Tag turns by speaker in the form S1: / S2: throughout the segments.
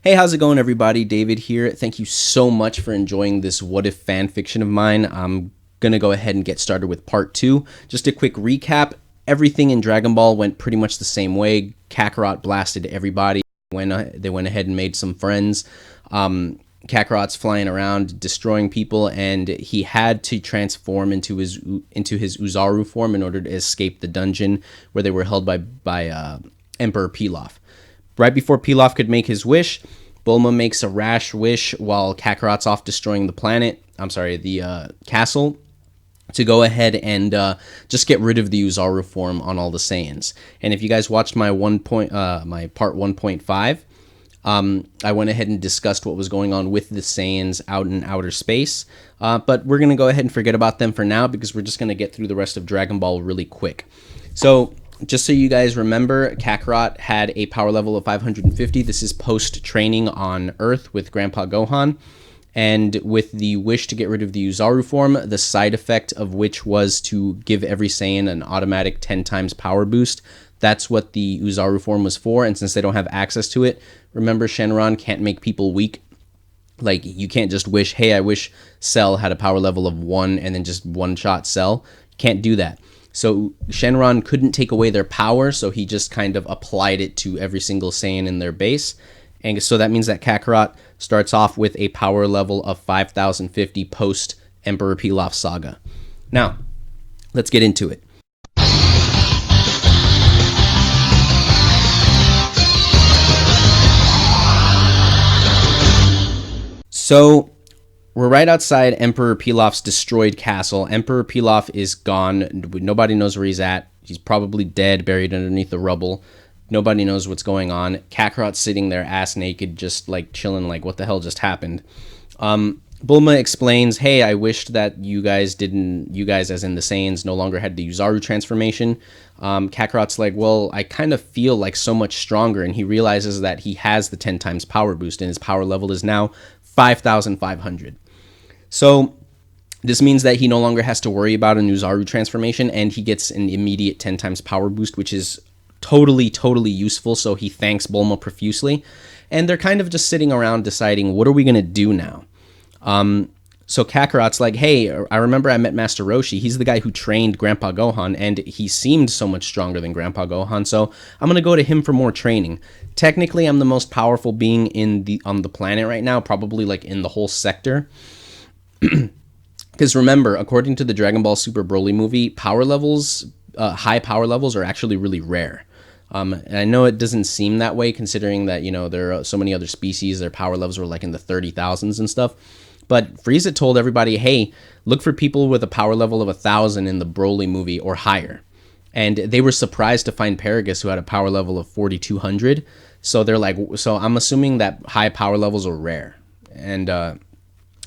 S1: Hey, how's it going, everybody? David here. Thank you so much for enjoying this What If fan fiction of mine. I'm going to go ahead and get started with part 2. Just a quick recap. Everything in Dragon Ball went pretty much the same way. Kakarot blasted everybody. They went ahead and made some friends. Kakarot's flying around, destroying people, and he had to transform into his Uzaru form in order to escape the dungeon where they were held by Emperor Pilaf. Right before Pilaf could make his wish, Bulma makes a rash wish while Kakarot's off destroying the castle, to go ahead and just get rid of the Uzaru form on all the Saiyans. And if you guys watched my my part 1.5, I went ahead and discussed what was going on with the Saiyans out in outer space. But we're going to go ahead and forget about them for now because we're just going to get through the rest of Dragon Ball really quick. So, just so you guys remember, Kakarot had a power level of 550. This is post-training on Earth with Grandpa Gohan. And with the wish to get rid of the Uzaru form, the side effect of which was to give every Saiyan an automatic 10 times power boost. That's what the Uzaru form was for, and since they don't have access to it, remember Shenron can't make people weak. Like, you can't just wish, hey, I wish Cell had a power level of 1 and then just one-shot Cell. You can't do that. So Shenron couldn't take away their power, so he just kind of applied it to every single Saiyan in their base. And so that means that Kakarot starts off with a power level of 5050 post Emperor Pilaf saga. Now, let's get into it. So, we're right outside Emperor Pilaf's destroyed castle. Emperor Pilaf is gone. Nobody knows where he's at. He's probably dead, buried underneath the rubble. Nobody knows what's going on. Kakarot's sitting there ass naked, just like chilling, like what the hell just happened. Bulma explains, hey, I wished that you guys as in the Saiyans, no longer had the Uzaru transformation. Kakarot's like, well, I kind of feel like so much stronger, and he realizes that he has the 10 times power boost, and his power level is now 5,500. So this means that he no longer has to worry about an Uzaru transformation, and he gets an immediate 10 times power boost, which is totally useful. So he thanks Bulma profusely, and they're kind of just sitting around deciding, what are we going to do now? So Kakarot's like, hey, I remember I met Master Roshi. He's the guy who trained Grandpa Gohan, and he seemed so much stronger than Grandpa Gohan, so I'm going to go to him for more training. Technically, I'm the most powerful being on the planet right now, probably like in the whole sector. Because remember, according to the Dragon Ball Super Broly movie, high power levels are actually really rare. And I know it doesn't seem that way considering that, there are so many other species, their power levels were like in the 30,000s and stuff. But Frieza told everybody, hey, look for people with a power level of 1,000 in the Broly movie or higher. And they were surprised to find Paragus, who had a power level of 4,200. So they're like, so I'm assuming that high power levels are rare. And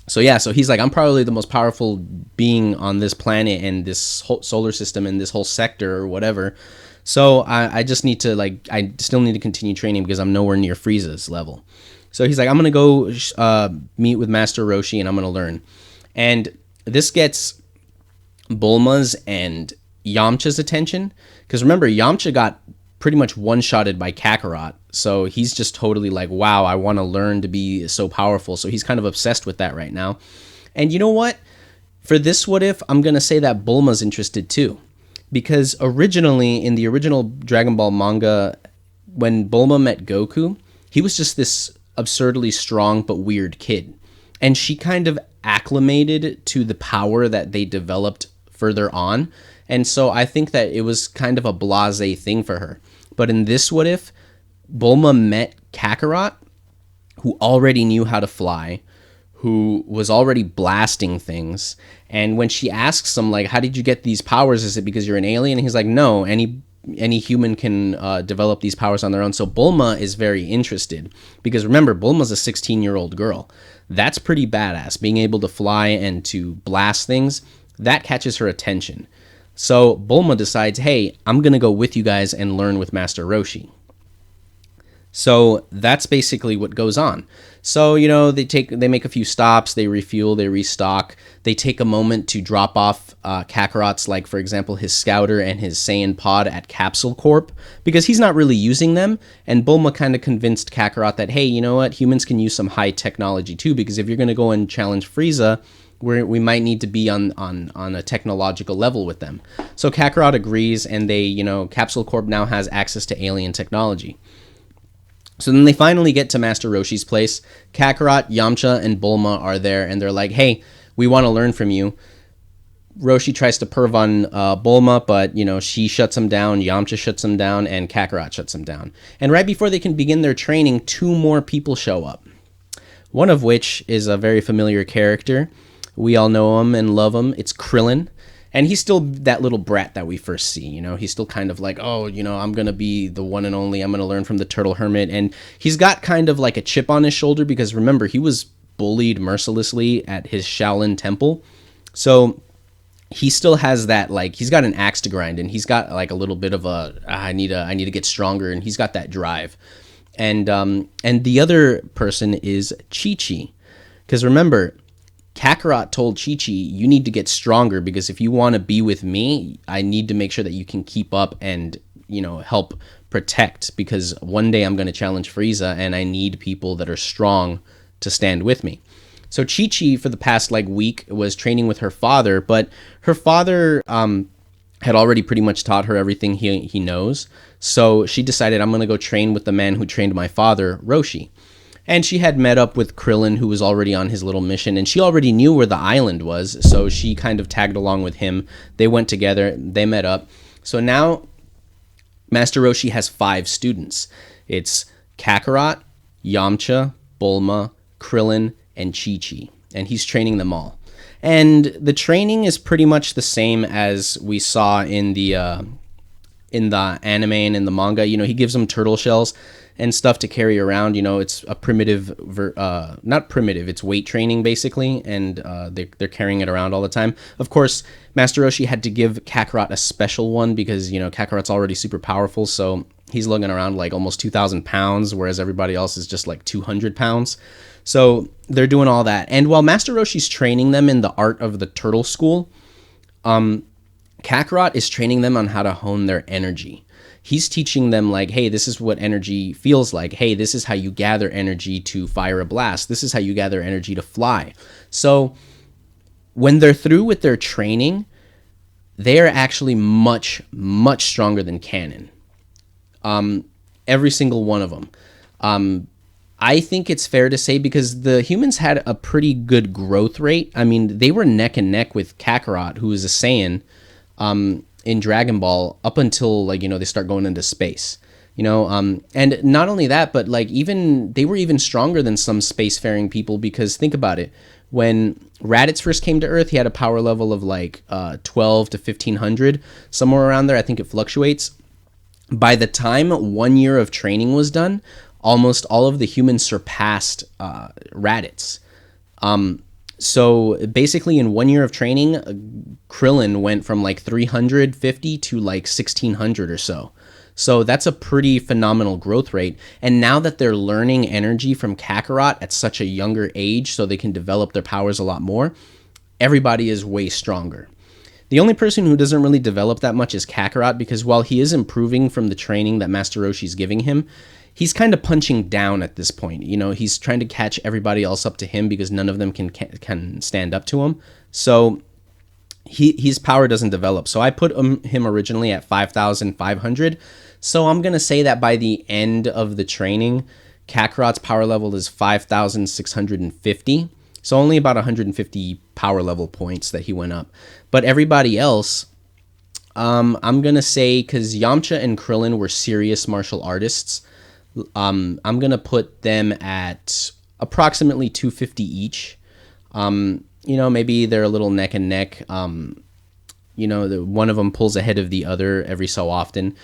S1: so he's like, I'm probably the most powerful being on this planet and this whole solar system and this whole sector or whatever. So I just need to, I still need to continue training because I'm nowhere near Frieza's level. So he's like, I'm going to go meet with Master Roshi and I'm going to learn. And this gets Bulma's and Yamcha's attention. Because remember, Yamcha got pretty much one-shotted by Kakarot. So he's just totally like, wow, I want to learn to be so powerful. So he's kind of obsessed with that right now. And you know what? For this what if, I'm going to say that Bulma's interested too. Because originally, in the original Dragon Ball manga, when Bulma met Goku, he was just this absurdly strong but weird kid. And she kind of acclimated to the power that they developed further on. And so I think that it was kind of a blasé thing for her. But in this what if, Bulma met Kakarot, who already knew how to fly, who was already blasting things. And when she asks him, like, how did you get these powers? Is it because you're an alien? And he's like, no, any human can develop these powers on their own. So Bulma is very interested because remember, Bulma's a 16-year-old girl. That's pretty badass. Being able to fly and to blast things, that catches her attention. So Bulma decides, hey, I'm going to go with you guys and learn with Master Roshi. So that's basically what goes on. So, they make a few stops, they refuel, they restock. They take a moment to drop off Kakarot's, like, for example, his Scouter and his Saiyan pod at Capsule Corp, because he's not really using them. And Bulma kind of convinced Kakarot that, hey, you know what? Humans can use some high technology too, because if you're going to go and challenge Frieza, we might need to be on a technological level with them. So Kakarot agrees, and Capsule Corp now has access to alien technology. So then they finally get to Master Roshi's place. Kakarot, Yamcha, and Bulma are there, and they're like, hey, we want to learn from you. Roshi tries to perv on Bulma, but, she shuts him down, Yamcha shuts him down, and Kakarot shuts him down. And right before they can begin their training, 2 more people show up. One of which is a very familiar character. We all know him and love him. It's Krillin. And he's still that little brat that we first see, He's still kind of like, oh, I'm going to be the one and only. I'm going to learn from the Turtle Hermit. And he's got kind of like a chip on his shoulder because, remember, he was bullied mercilessly at his Shaolin temple. So he still has that, like, he's got an axe to grind. And he's got, like, a little bit of I need to get stronger. And he's got that drive. And the other person is Chi-Chi. Because, remember, Kakarot told Chi-Chi, you need to get stronger because if you want to be with me, I need to make sure that you can keep up and, help protect, because one day I'm going to challenge Frieza and I need people that are strong to stand with me. So Chi-Chi for the past week was training with her father, but her father had already pretty much taught her everything he knows. So she decided, I'm going to go train with the man who trained my father, Roshi. And she had met up with Krillin, who was already on his little mission, and she already knew where the island was, so she kind of tagged along with him. They went together, they met up. So now Master Roshi has 5 students. It's Kakarot, Yamcha, Bulma, Krillin, and Chi-Chi, and he's training them all. And the training is pretty much the same as we saw in the anime and in the manga. He gives them turtle shells and stuff to carry around. It's a primitive, not primitive, it's weight training basically, and they're carrying it around all the time. Of course, Master Roshi had to give Kakarot a special one because, Kakarot's already super powerful, so he's lugging around like almost 2,000 pounds, whereas everybody else is just like 200 pounds. So they're doing all that. And while Master Roshi's training them in the art of the turtle school, Kakarot is training them on how to hone their energy. He's teaching them like, hey, this is what energy feels like. Hey, this is how you gather energy to fire a blast. This is how you gather energy to fly. So when they're through with their training, they are actually much, much stronger than canon. Every single one of them. I think it's fair to say, because the humans had a pretty good growth rate. I mean, they were neck and neck with Kakarot, who is a Saiyan, in Dragon Ball up until they start going into space, and not only that, but they were even stronger than some spacefaring people, because think about it. When Raditz first came to Earth, he had a power level of 12 to 1500, somewhere around there. I think it fluctuates. By the time 1 year of training was done, almost all of the humans surpassed Raditz. So basically in 1 year of training, Krillin went from 350 to 1600 or so. So that's a pretty phenomenal growth rate. And now that they're learning energy from Kakarot at such a younger age, so they can develop their powers a lot more, everybody is way stronger. The only person who doesn't really develop that much is Kakarot, because while he is improving from the training that Master Roshi's giving him, he's kind of punching down at this point. He's trying to catch everybody else up to him because none of them can stand up to him. So his power doesn't develop. So I put him originally at 5,500. So I'm going to say that by the end of the training, Kakarot's power level is 5,650. So only about 150 power level points that he went up. But everybody else, I'm going to say, because Yamcha and Krillin were serious martial artists, I'm going to put them at approximately 250 each. Maybe they're a little neck and neck. One of them pulls ahead of the other every so often.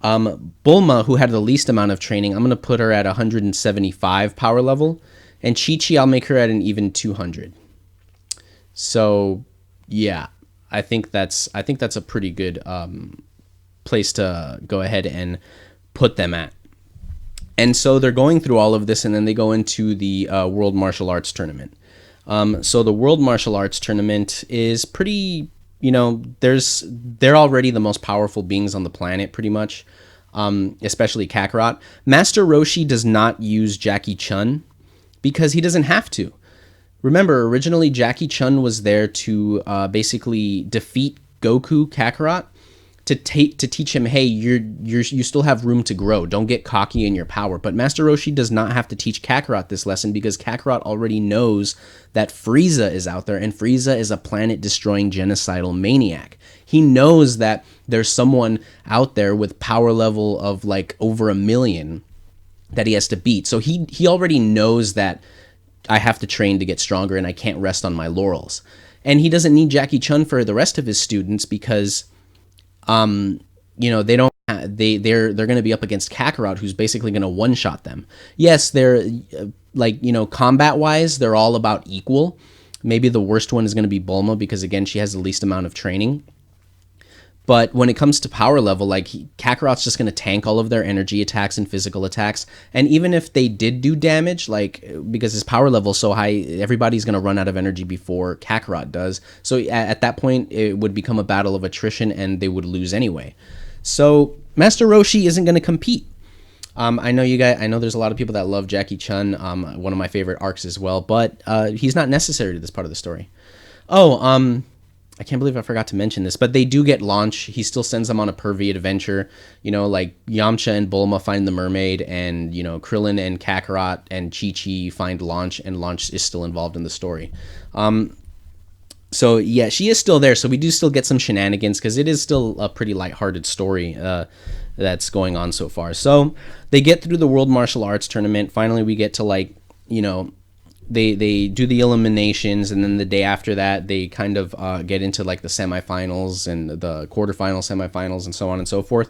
S1: Bulma, who had the least amount of training, I'm going to put her at 175 power level. And Chi-Chi, I'll make her at an even 200. So, yeah, I think that's a pretty good place to go ahead and put them at. And so they're going through all of this, and then they go into the World Martial Arts Tournament. So the World Martial Arts Tournament is pretty, they're already the most powerful beings on the planet, pretty much, especially Kakarot. Master Roshi does not use Jackie Chun because he doesn't have to. Remember, originally Jackie Chun was there to basically defeat Goku Kakarot, to teach him, hey, you still have room to grow. Don't get cocky in your power. But Master Roshi does not have to teach Kakarot this lesson because Kakarot already knows that Frieza is out there, and Frieza is a planet-destroying genocidal maniac. He knows that there's someone out there with power level of like over 1 million that he has to beat. So he already knows that I have to train to get stronger and I can't rest on my laurels. And he doesn't need Jackie Chun for the rest of his students because they're going to be up against Kakarot, who's basically going to one-shot them. Yes, they're combat-wise, they're all about equal. Maybe the worst one is going to be Bulma because, again, she has the least amount of training. But when it comes to power level, Kakarot's just going to tank all of their energy attacks and physical attacks. And even if they did do damage, because his power level is so high, everybody's going to run out of energy before Kakarot does. So at that point, it would become a battle of attrition and they would lose anyway. So Master Roshi isn't going to compete. I know there's a lot of people that love Jackie Chun, one of my favorite arcs as well, but he's not necessary to this part of the story. I can't believe I forgot to mention this, but they do get launch. He still sends them on a pervy adventure. Yamcha and Bulma find the mermaid, and, Krillin and Kakarot and Chi-Chi find Launch, and Launch is still involved in the story. So, yeah, she is still there, so we do still get some shenanigans, because it is still a pretty lighthearted story that's going on so far. So, they get through the World Martial Arts Tournament. Finally, we get to, They do the eliminations, and then the day after that, they kind of get into the semifinals and the quarterfinal, semifinals, and so on and so forth.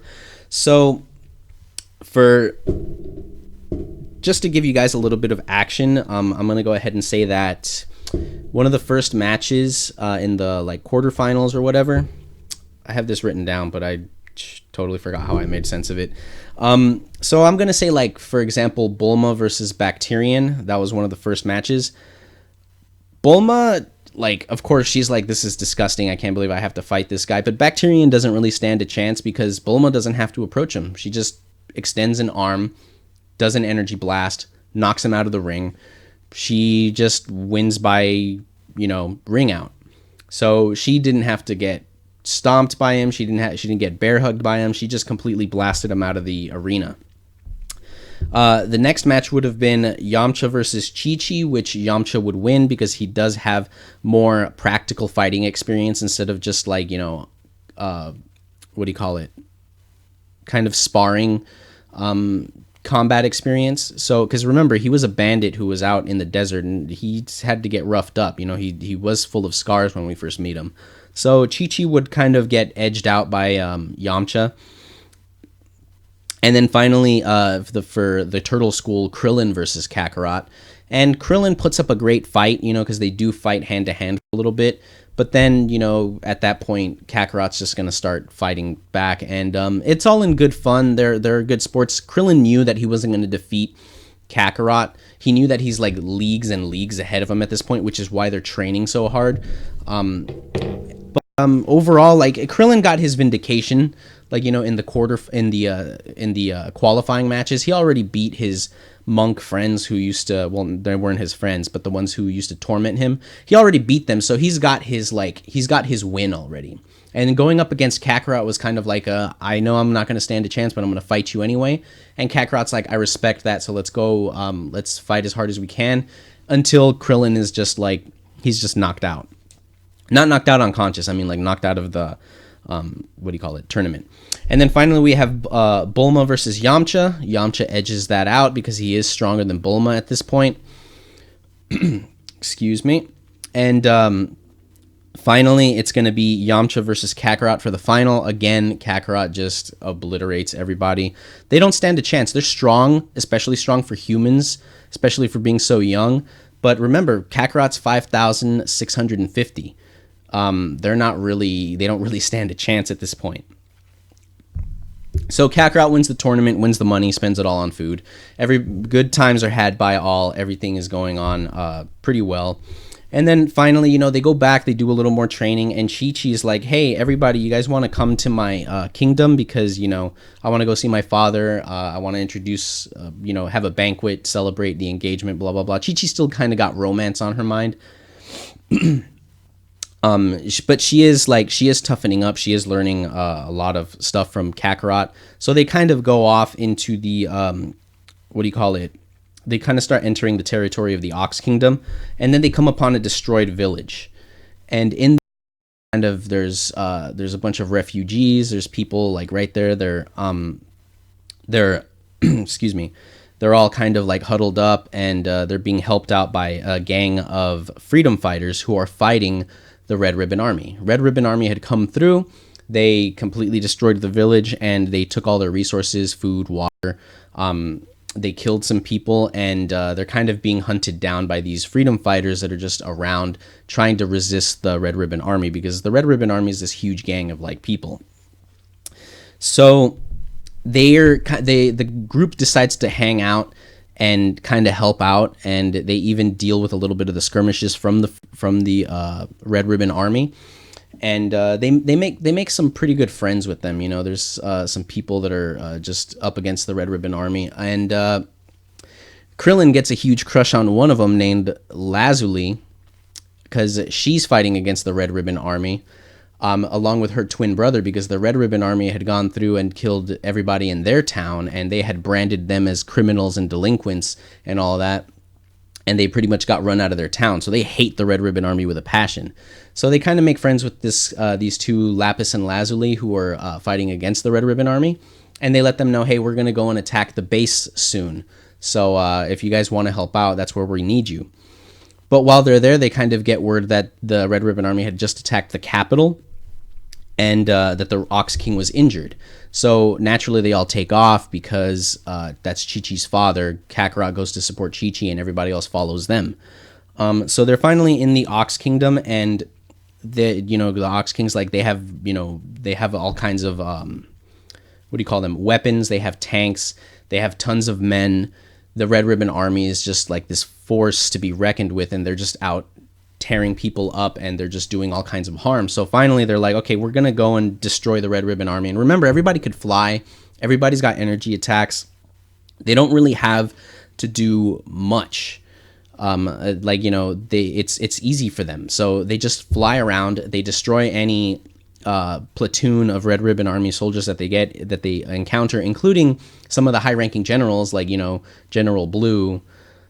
S1: So, just to give you guys a little bit of action, I'm going to go ahead and say that one of the first matches in the quarterfinals or whatever, I have this written down, but I totally forgot how I made sense of it. So I'm going to say, for example, Bulma versus Bacterian. That was one of the first matches. Bulma, of course, she's this is disgusting. I can't believe I have to fight this guy. But Bacterian doesn't really stand a chance because Bulma doesn't have to approach him. She just extends an arm, does an energy blast, knocks him out of the ring. She just wins by, ring out. So she didn't have to get stomped by him. She didn't get bear hugged by him. She just completely blasted him out of the arena. The next match would have been Yamcha versus Chi-Chi, which Yamcha would win because he does have more practical fighting experience instead of just what do you call it? Kind of sparring combat experience. So, because remember, he was a bandit who was out in the desert and he had to get roughed up. He was full of scars when we first meet him. So Chi-Chi would kind of get edged out by Yamcha. And then finally, for the Turtle School, Krillin versus Kakarot. And Krillin puts up a great fight, because they do fight hand-to-hand a little bit. But then, at that point, Kakarot's just going to start fighting back. And it's all in good fun. They're good sports. Krillin knew that he wasn't going to defeat Kakarot. He knew that he's leagues and leagues ahead of him at this point, which is why they're training so hard. Overall, Krillin got his vindication, in the qualifying matches. He already beat his monk friends who used to, they weren't his friends, but the ones who used to torment him. He already beat them, so he's got his win already. And going up against Kakarot was kind of I know I'm not going to stand a chance, but I'm going to fight you anyway. And Kakarot's I respect that, so let's go, let's fight as hard as we can, until Krillin is just he's just knocked out. Not knocked out unconscious, knocked out of the, tournament. And then finally we have Bulma versus Yamcha. Yamcha edges that out because he is stronger than Bulma at this point. Excuse me. And finally, it's going to be Yamcha versus Kakarot for the final. Again, Kakarot just obliterates everybody. They don't stand a chance. They're strong, especially strong for humans, especially for being so young. But remember, Kakarot's 5,650. They don't really stand a chance at this point. So Kakarot wins the tournament, wins the money, spends it all on food. Every good times are had by all. Everything is going on pretty well. And then finally, they go back, they do a little more training, and Chi-Chi is like, hey, everybody, you guys want to come to my kingdom because, I want to go see my father. I want to introduce, have a banquet, celebrate the engagement, blah, blah, blah. Chi-Chi still kind of got romance on her mind. But she is toughening up. She is learning a lot of stuff from Kakarot. So they kind of go off into the, what do you call it? They kind of start entering the territory of the Ox Kingdom, and then they come upon a destroyed village. And in kind of there's a bunch of refugees. There's people like right there. They're excuse me. They're all kind of like huddled up, and they're being helped out by a gang of freedom fighters who are fighting the Red Ribbon Army. Red Ribbon Army had come through. They completely destroyed the village, and they took all their resources, food, water. They killed some people, and they're kind of being hunted down by these freedom fighters that are just around trying to resist the Red Ribbon Army, because the Red Ribbon Army is this huge gang of like people. So the group decides to hang out and kind of help out, and they even deal with a little bit of the skirmishes from the Red Ribbon Army. And they make some pretty good friends with them. There's some people that are just up against the Red Ribbon Army, and Krillin gets a huge crush on one of them named Lazuli, because she's fighting against the Red Ribbon Army, along with her twin brother, because the Red Ribbon Army had gone through and killed everybody in their town, and they had branded them as criminals and delinquents and all that. And they pretty much got run out of their town. So they hate the Red Ribbon Army with a passion. So they kind of make friends with these two, Lapis and Lazuli, who are fighting against the Red Ribbon Army. And they let them know, hey, we're going to go and attack the base soon. So if you guys want to help out, that's where we need you. But while they're there, they kind of get word that the Red Ribbon Army had just attacked the capital, and that the Ox King was injured. So naturally they all take off, because that's Chi-Chi's father. Kakarot goes to support Chi-Chi, and everybody else follows them. So they're finally in the Ox Kingdom, and the Ox Kings, like, they have all kinds of what do you call them? Weapons. They have tanks. They have tons of men. The Red Ribbon Army is just like this force to be reckoned with, and they're just out tearing people up, and they're just doing all kinds of harm. So finally they're like, okay, we're gonna go and destroy the Red Ribbon Army. And remember, everybody could fly, everybody's got energy attacks, they don't really have to do much. It's easy for them, so they just fly around, they destroy any platoon of Red Ribbon Army soldiers that they encounter, including some of the high-ranking generals, like General Blue.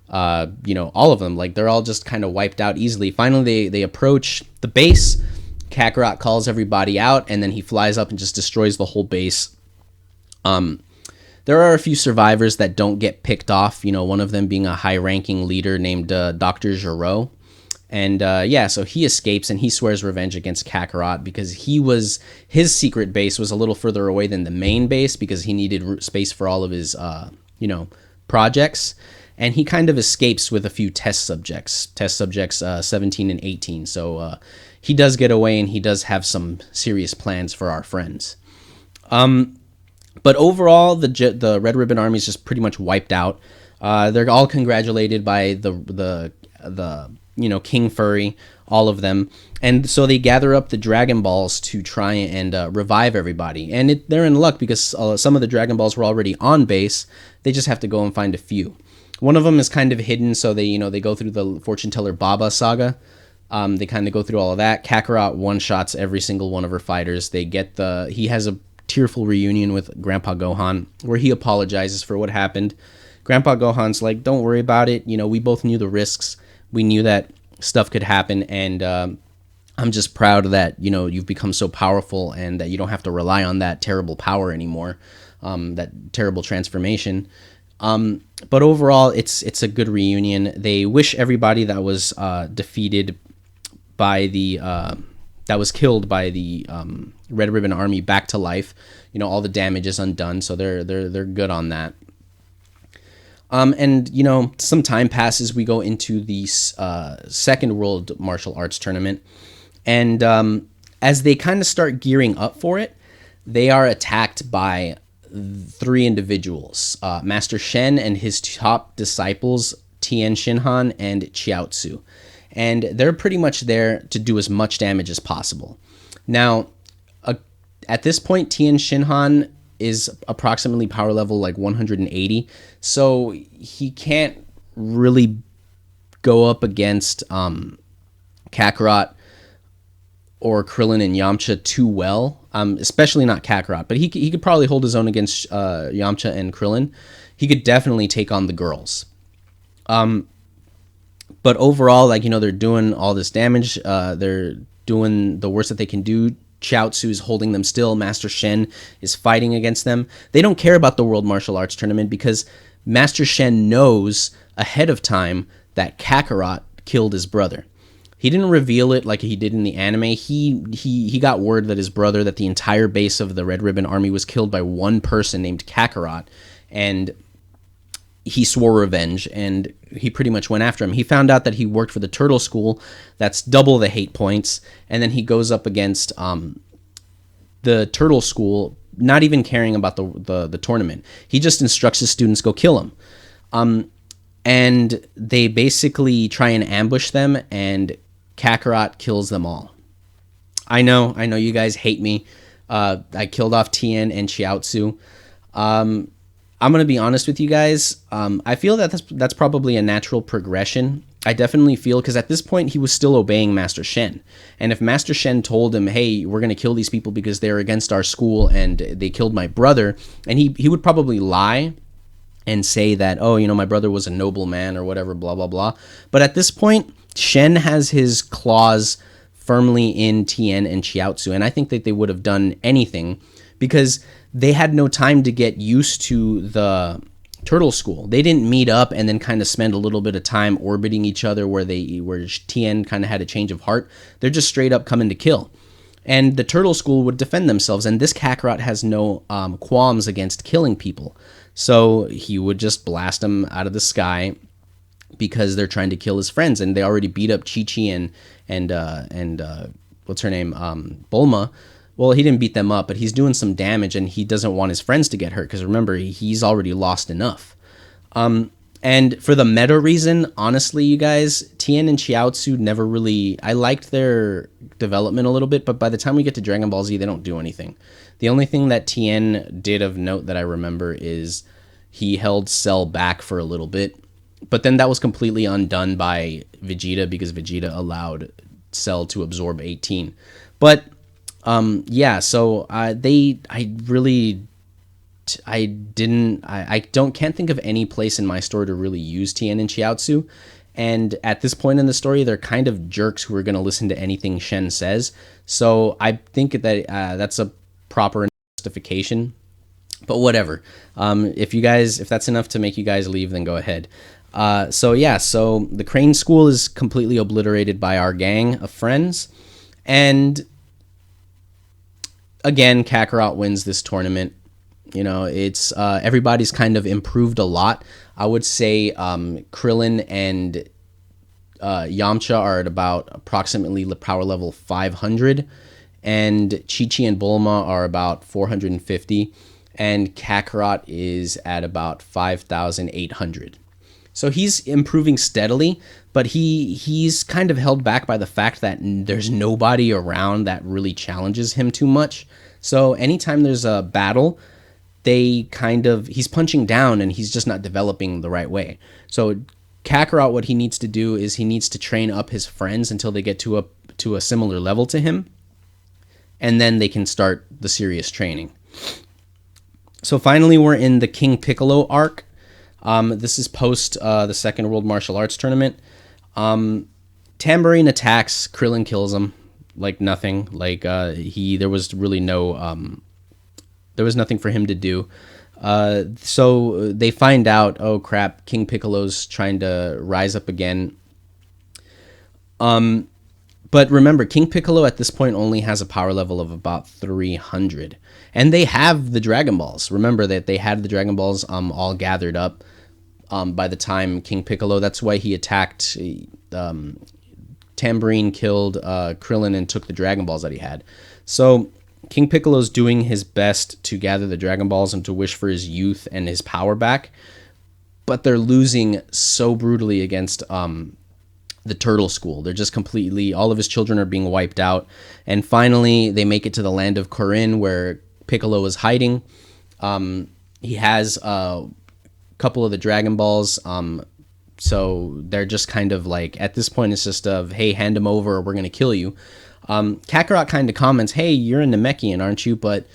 S1: All of them, like, they're all just kind of wiped out easily. Finally, they approach the base. Kakarot calls everybody out, and then he flies up and just destroys the whole base. There are a few survivors that don't get picked off, one of them being a high-ranking leader named Dr. Gero. And so he escapes, and he swears revenge against Kakarot, because his secret base was a little further away than the main base, because he needed space for all of his projects. And he kind of escapes with a few test subjects 17 and 18. So he does get away, and he does have some serious plans for our friends. But overall, the Red Ribbon Army is just pretty much wiped out. They're all congratulated by the King Furry, all of them. And so they gather up the Dragon Balls to try and revive everybody. And they're in luck, because some of the Dragon Balls were already on base. They just have to go and find a few. One of them is kind of hidden, so they go through the Fortune Teller Baba saga. They kind of go through all of that. Kakarot one-shots every single one of her fighters. He has a tearful reunion with Grandpa Gohan, where he apologizes for what happened. Grandpa Gohan's like, don't worry about it. We both knew the risks. We knew that stuff could happen, and I'm just proud that, you've become so powerful, and that you don't have to rely on that terrible power anymore, that terrible transformation. But overall, it's a good reunion. They wish everybody that was defeated by that was killed by the Red Ribbon Army back to life. All the damage is undone, so they're good on that. And some time passes. We go into the second World Martial Arts Tournament, and as they kind of start gearing up for it, they are attacked by three individuals: Master Shen and his top disciples, Tien Shinhan and Chiaotzu. And they're pretty much there to do as much damage as possible. Now, at this point, Tien Shinhan is approximately power level like 180, so he can't really go up against Kakarot or Krillin and Yamcha too well, especially not Kakarot. But he could probably hold his own against Yamcha and Krillin. He could definitely take on the girls. But overall, like, they're doing all this damage. They're doing the worst that they can do. Chiaotzu is holding them still. Master Shen is fighting against them. They don't care about the World Martial Arts Tournament because Master Shen knows ahead of time that Kakarot killed his brother. He didn't reveal it like he did in the anime. He got word that his brother, that the entire base of the Red Ribbon Army was killed by one person named Kakarot, and he swore revenge, and he pretty much went after him. He found out that he worked for the Turtle School. That's double the hate points. And then he goes up against the Turtle School, not even caring about the tournament. He just instructs his students, go kill him. And they basically try and ambush them, and Kakarot kills them all. I know you guys hate me. I killed off Tien and Chiaotzu. I'm going to be honest with you guys. I feel that that's probably a natural progression. I definitely feel, because at this point he was still obeying Master Shen. And if Master Shen told him, hey, we're going to kill these people because they're against our school and they killed my brother, and he would probably lie and say that, oh, my brother was a noble man or whatever, blah, blah, blah. But at this point, Shen has his claws firmly in Tien and Chiaotzu. And I think that they would have done anything because they had no time to get used to the Turtle School. They didn't meet up and then kind of spend a little bit of time orbiting each other where Tien kind of had a change of heart. They're just straight up coming to kill. And the Turtle School would defend themselves, and this Kakarot has no qualms against killing people. So he would just blast them out of the sky because they're trying to kill his friends, and they already beat up Chi-Chi and what's her name, Bulma. Well, he didn't beat them up, but he's doing some damage, and he doesn't want his friends to get hurt because remember, he's already lost enough. And for the meta reason, honestly, you guys, Tien and Chiaotzu never really... I liked their development a little bit, but by the time we get to Dragon Ball Z, they don't do anything. The only thing that Tien did of note that I remember is he held Cell back for a little bit, but then that was completely undone by Vegeta because Vegeta allowed Cell to absorb 18. But yeah, so can't think of any place in my story to really use Tien and Chiaotzu. And at this point in the story, they're kind of jerks who are going to listen to anything Shen says. So I think that that's a proper justification. But whatever. If that's enough to make you guys leave, then go ahead. So the Crane School is completely obliterated by our gang of friends. And again, Kakarot wins this tournament. It's everybody's kind of improved a lot. I would say Krillin and Yamcha are at about approximately power level 500, and Chi-Chi and Bulma are about 450, and Kakarot is at about 5,800. So he's improving steadily, but he's kind of held back by the fact that there's nobody around that really challenges him too much. So anytime there's a battle, he's punching down and he's just not developing the right way. So Kakarot, what he needs to do is he needs to train up his friends until they get to a similar level to him, and then they can start the serious training. So finally, we're in the King Piccolo arc. This is post the Second World Martial Arts Tournament. Tambourine attacks, Krillin kills him like nothing. Like there was really there was nothing for him to do. So they find out, oh crap, King Piccolo's trying to rise up again. But remember, King Piccolo at this point only has a power level of about 300. And they have the Dragon Balls. Remember that they had the Dragon Balls all gathered up by the time King Piccolo. That's why he attacked... Tambourine killed Krillin and took the Dragon Balls that he had. So King Piccolo's doing his best to gather the Dragon Balls and to wish for his youth and his power back, but they're losing so brutally against the Turtle School. They're just completely, all of his children are being wiped out. And finally, they make it to the land of Corinne where Piccolo is hiding. He has a couple of the Dragon Balls. So they're just kind of like, at this point, it's just of, hey, hand him over or we're going to kill you. Kakarot kind of comments, hey, you're a Namekian, aren't you? But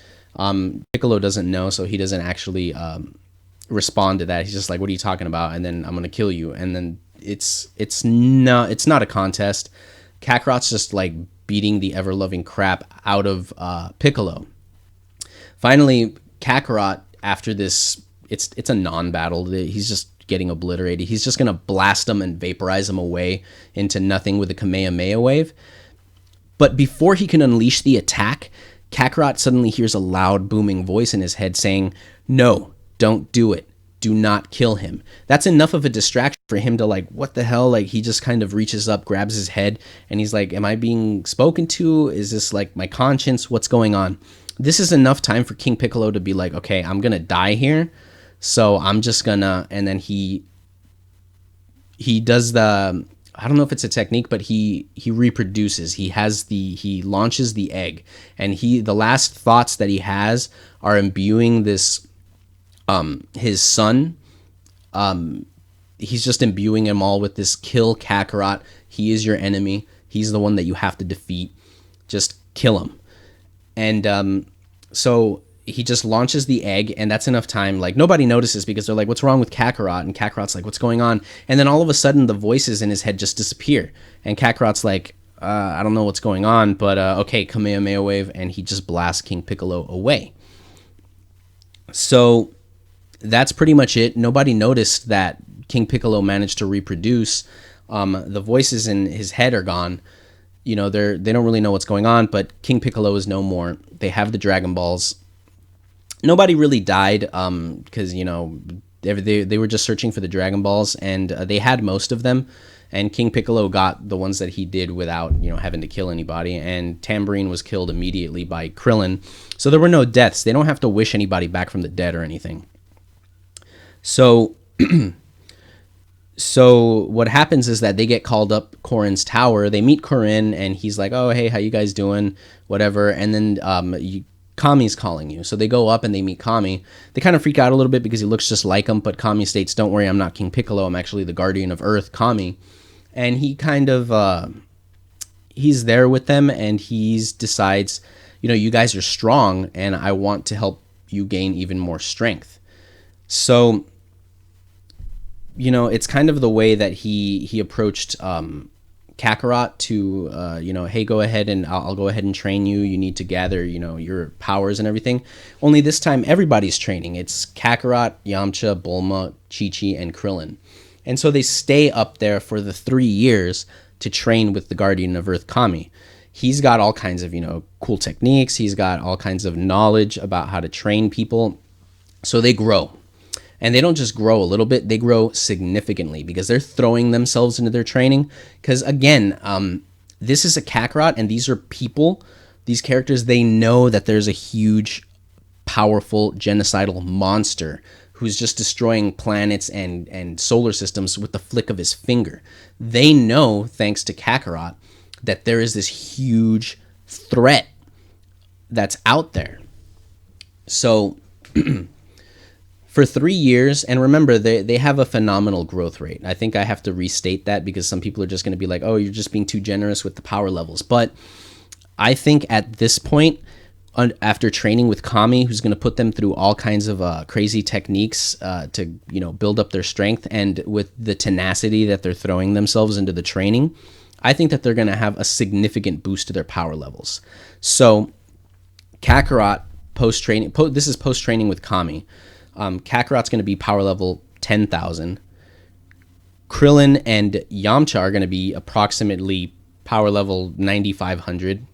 S1: Piccolo doesn't know, so he doesn't actually respond to that. He's just like, what are you talking about? And then I'm going to kill you. And then it's not a contest. Kakarot's just like beating the ever-loving crap out of Piccolo. Finally, Kakarot, after this, it's a non-battle. He's just getting obliterated. He's just going to blast him and vaporize him away into nothing with a Kamehameha wave. But before he can unleash the attack, Kakarot suddenly hears a loud booming voice in his head saying, no, don't do it. Do not kill him. That's enough of a distraction for him to like, what the hell? Like, he just kind of reaches up, grabs his head, and he's like, am I being spoken to? Is this like my conscience? What's going on? This is enough time for King Piccolo to be like, okay, I'm going to die here. So I'm just gonna, and then he does the, I don't know if it's a technique, but he reproduces. He launches the egg, and the last thoughts that he has are imbuing this, his son. He's just imbuing him all with this, kill Kakarot. He is your enemy. He's the one that you have to defeat. Just kill him. And so he just launches the egg, and that's enough time. Like, nobody notices because they're like, what's wrong with Kakarot? And Kakarot's like, what's going on? And then all of a sudden the voices in his head just disappear. And Kakarot's like, I don't know what's going on, but okay, Kamehameha wave, and he just blasts King Piccolo away. So that's pretty much it. Nobody noticed that King Piccolo managed to reproduce. The voices in his head are gone. You know, they don't really know what's going on, but King Piccolo is no more. They have the Dragon Balls. Nobody really died because, you know, they were just searching for the Dragon Balls, and they had most of them. And King Piccolo got the ones that he did without, you know, having to kill anybody. And Tambourine was killed immediately by Krillin. So there were no deaths. They don't have to wish anybody back from the dead or anything. So what happens is that they get called up Corinne's tower. They meet Corinne, and he's like, oh, hey, how you guys doing? Whatever. And then Kami's calling you. So they go up and they meet Kami. They kind of freak out a little bit because he looks just like him, but Kami states, don't worry, I'm not King Piccolo. I'm actually the guardian of Earth, Kami. And he kind of, he's there with them, and he decides, you know, you guys are strong, and I want to help you gain even more strength. So, you know, it's kind of the way that he approached Kakarot to, you know, hey, go ahead and I'll go ahead and train you. You need to gather, you know, your powers and everything. Only this time, everybody's training. It's Kakarot, Yamcha, Bulma, Chi-Chi, and Krillin. And so they stay up there for the 3 years to train with the Guardian of Earth, Kami. He's got all kinds of, you know, cool techniques. He's got all kinds of knowledge about how to train people. So they grow. And they don't just grow a little bit, they grow significantly because they're throwing themselves into their training. Because again, this is a Kakarot, and these are people, these characters, they know that there's a huge, powerful, genocidal monster who's just destroying planets and solar systems with the flick of his finger. They know, thanks to Kakarot, that there is this huge threat that's out there. So for 3 years, and remember, they have a phenomenal growth rate. I think I have to restate that because some people are just going to be like, oh, you're just being too generous with the power levels. But I think at this point, after training with Kami, who's going to put them through all kinds of crazy techniques to, you know, build up their strength, and with the tenacity that they're throwing themselves into the training, I think that they're going to have a significant boost to their power levels. So Kakarot, post-training, this is post-training with Kami. Kakarot's going to be power level 10,000. Krillin and Yamcha are going to be approximately power level 9,500.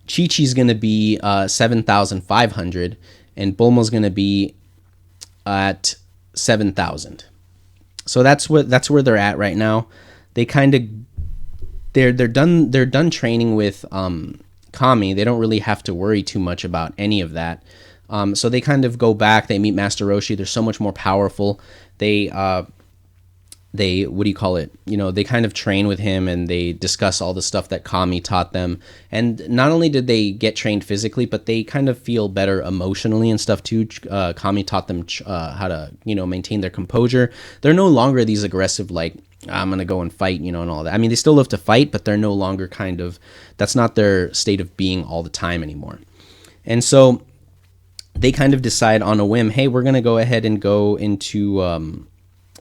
S1: Chi-Chi's going to be 7,500, and Bulma's going to be at 7,000. So that's where they're at right now. They kind of they're done training with Kami, they don't really have to worry too much about any of that. So they kind of go back. They meet Master Roshi. They're so much more powerful. They what do you call it? You know, they kind of train with him and they discuss all the stuff that Kami taught them. And not only did they get trained physically, but they kind of feel better emotionally and stuff too. Kami taught them how to, you know, maintain their composure. They're no longer these aggressive, like, I'm going to go and fight, you know, and all that. I mean, they still live to fight, but they're no longer kind of, that's not their state of being all the time anymore. And so they kind of decide on a whim, hey, we're going to go ahead and go into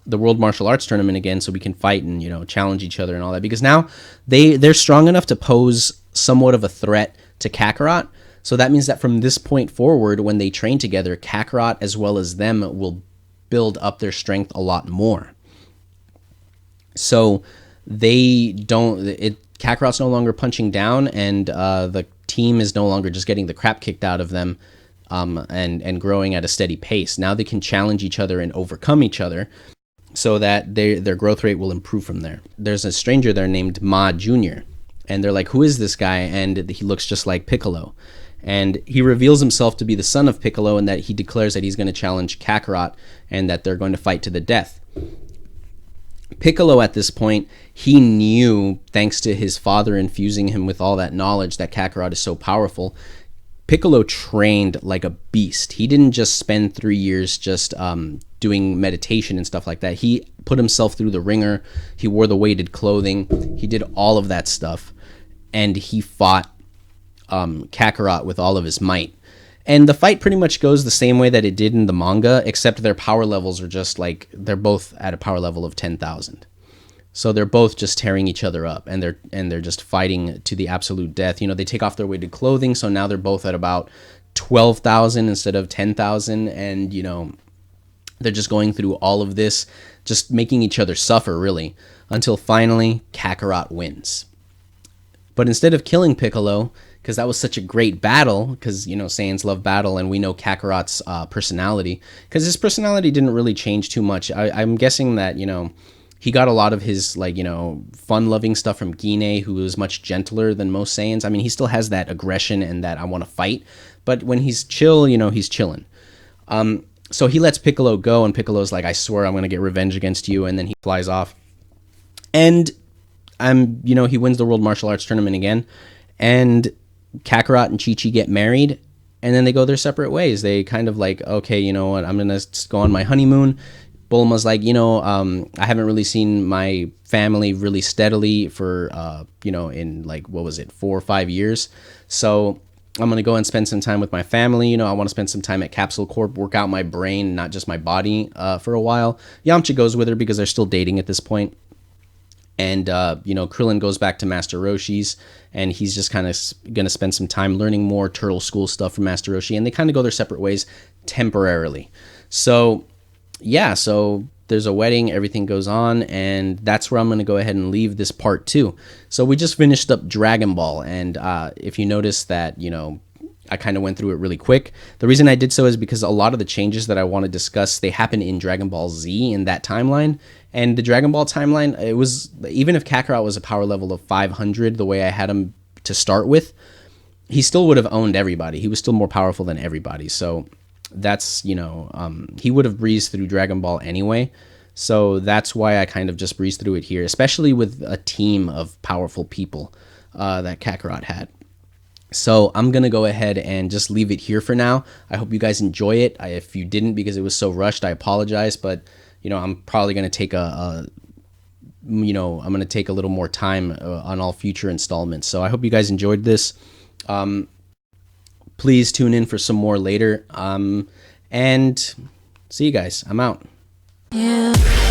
S1: the World Martial Arts Tournament again so we can fight and, you know, challenge each other and all that. Because now they're strong enough to pose somewhat of a threat to Kakarot. So that means that from this point forward, when they train together, Kakarot as well as them will build up their strength a lot more. So Kakarot's no longer punching down, and the team is no longer just getting the crap kicked out of them and growing at a steady pace. Now they can challenge each other and overcome each other so that their growth rate will improve from there. There's a stranger there named Ma Jr., and they're like, who is this guy? And he looks just like Piccolo. And he reveals himself to be the son of Piccolo, and that he declares that he's going to challenge Kakarot and that they're going to fight to the death. Piccolo at this point, he knew, thanks to his father infusing him with all that knowledge, that Kakarot is so powerful. Piccolo trained like a beast. He didn't just spend 3 years just doing meditation and stuff like that. He put himself through the ringer. He wore the weighted clothing. He did all of that stuff. And he fought Kakarot with all of his might. And the fight pretty much goes the same way that it did in the manga, except their power levels are just like, they're both at a power level of 10,000. So they're both just tearing each other up, and they're just fighting to the absolute death. You know, they take off their weighted clothing, so now they're both at about 12,000 instead of 10,000, and, you know, they're just going through all of this, just making each other suffer, really, until finally Kakarot wins. But instead of killing Piccolo, because that was such a great battle, because, you know, Saiyans love battle, and we know Kakarot's personality, because his personality didn't really change too much. I'm guessing that, you know, he got a lot of his, like, you know, fun-loving stuff from Gine, who is much gentler than most Saiyans. I mean, he still has that aggression and that I want to fight, but when he's chill, you know, he's chilling. So he lets Piccolo go, and Piccolo's like, I swear I'm going to get revenge against you, and then he flies off. And, you know, he wins the World Martial Arts Tournament again, and Kakarot and Chi-Chi get married, and then they go their separate ways. They kind of like, okay, you know what, I'm going to go on my honeymoon. Bulma's like, you know, I haven't really seen my family really steadily for, you know, in like, what was it, 4 or 5 years. So I'm going to go and spend some time with my family. You know, I want to spend some time at Capsule Corp, work out my brain, not just my body for a while. Yamcha goes with her because they're still dating at this point. And, you know, Krillin goes back to Master Roshi's, and he's just kind of going to spend some time learning more Turtle School stuff from Master Roshi. And they kind of go their separate ways temporarily. So, yeah, so there's a wedding, everything goes on, and that's where I'm going to go ahead and leave this part 2. So we just finished up Dragon Ball, and if you notice that, you know, I kind of went through it really quick. The reason I did so is because a lot of the changes that I want to discuss, they happen in Dragon Ball Z in that timeline. And the Dragon Ball timeline, it was, even if Kakarot was a power level of 500, the way I had him to start with, he still would have owned everybody. He was still more powerful than everybody. So that's, you know, he would have breezed through Dragon Ball anyway. So that's why I kind of just breezed through it here, especially with a team of powerful people that Kakarot had. So I'm going to go ahead and just leave it here for now. I hope you guys enjoy it. If you didn't because it was so rushed, I apologize. But, you know, I'm probably going to take I'm going to take a little more time on all future installments. So I hope you guys enjoyed this. Please tune in for some more later. And see you guys. I'm out.
S2: Yeah.